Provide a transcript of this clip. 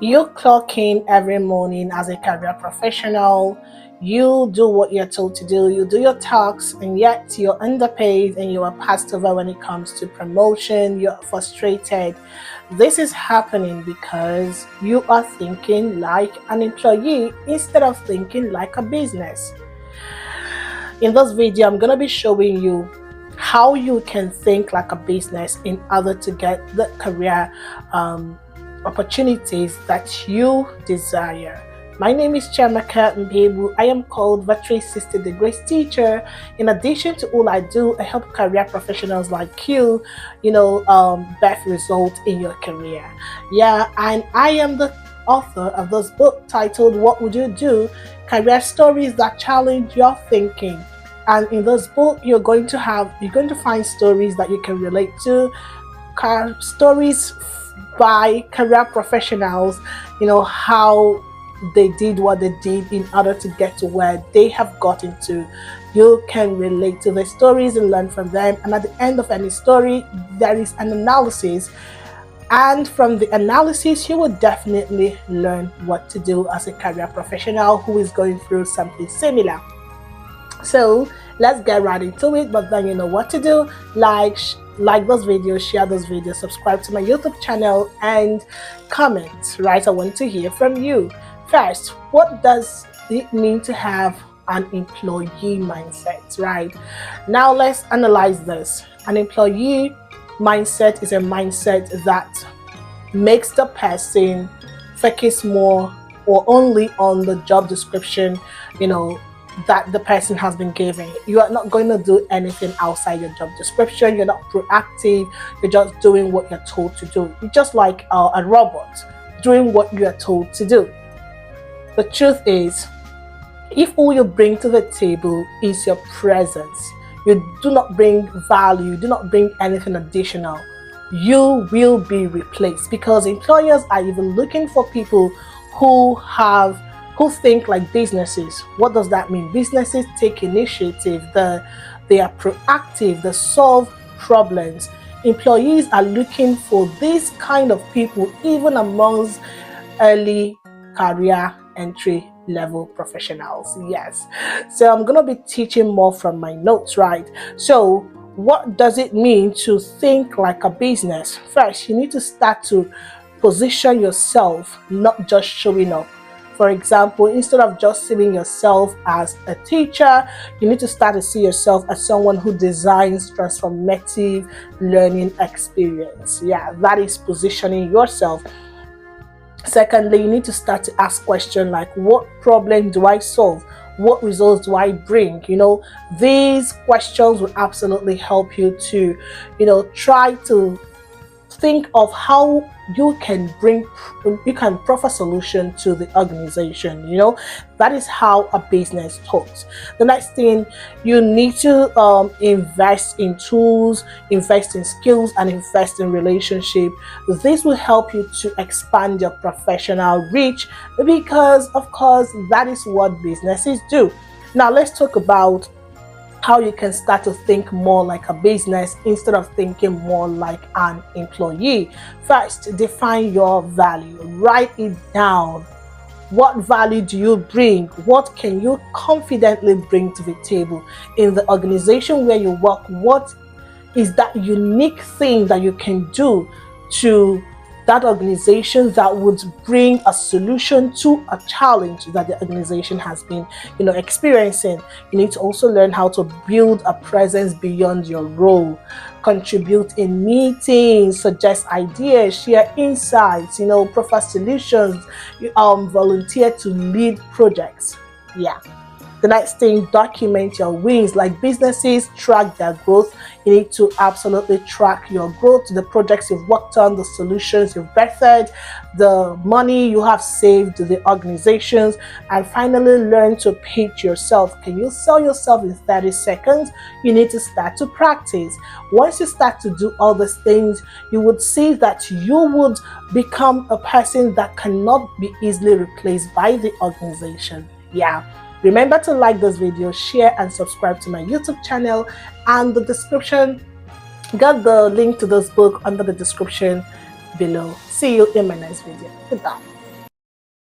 You clock in every morning as a career professional. You do what you're told to do. You do your tasks, and yet you're underpaid and you are passed over when it comes to promotion. You're frustrated. This is happening because you are thinking like an employee instead of thinking like a business. In this video, I'm going to be showing you how you can think like a business in order to get the career opportunities that you desire. My name is Chiamaka Mbebu. I am called Veterinary 60 Degrees teacher. In addition to all I do, I help career professionals like you, best result in your career. Yeah, and I am the author of this book titled What Would You Do? Career Stories that Challenge Your Thinking. And in this book, you're going to find stories that you can relate to, stories by career professionals, how they did what they did in order to get to where they have gotten to. You can relate to the stories and learn from them. And at the end of any story, there is an analysis. And from the analysis, you will definitely learn what to do as a career professional who is going through something similar. So let's get right into it. But then you know what to do. Like this video, share this video, subscribe to my YouTube channel, and comment. Right, I want to hear from you. First, what does it mean to have an employee mindset? Right, now let's analyze this. An employee mindset is a mindset that makes the person focus more or only on the job description, that the person has been given. You are not going to do anything outside your job description. You're not proactive. You're just doing what you're told to do. You're just like a robot doing what you are told to do. The truth is, if all you bring to the table is your presence, you do not bring value, you do not bring anything additional, you will be replaced, because employers are even looking for people who think like businesses. What does that mean? Businesses take initiative, they are proactive, they solve problems. Employees are looking for this kind of people even amongst early career entry level professionals. Yes. So I'm going to be teaching more from my notes, right? So what does it mean to think like a business? First, you need to start to position yourself, not just showing up. For example, instead of just seeing yourself as a teacher, you need to start to see yourself as someone who designs transformative learning experience. Yeah, that is positioning yourself. Secondly, you need to start to ask questions like, what problem do I solve? What results do I bring? These questions will absolutely help you to, try to think of how you can proffer solution to the organization. That is how a business talks. The next thing, you need to invest in tools, invest in skills, and invest in relationship. This will help you to expand your professional reach, because of course that is what businesses do. Now let's talk about how you can start to think more like a business instead of thinking more like an employee. First, define your value. Write it down. What value do you bring? What can you confidently bring to the table in the organization where you work? What is that unique thing that you can do to that organization that would bring a solution to a challenge that the organization has been, experiencing? You need to also learn how to build a presence beyond your role, contribute in meetings, suggest ideas, share insights, proffer solutions, volunteer to lead projects. Yeah. The next thing, document your wins. Like businesses track their growth, you need to absolutely track your growth, the projects you've worked on, the solutions you've bettered, the money you have saved to the organizations. And finally, learn to pitch yourself. Can you sell yourself in 30 seconds? You need to start to practice. Once you start to do all these things, you would see that you would become a person that cannot be easily replaced by the organization. Yeah. Remember to like this video, share, and subscribe to my YouTube channel. And the description, got the link to this book under the description. below. See you in my next video. Goodbye.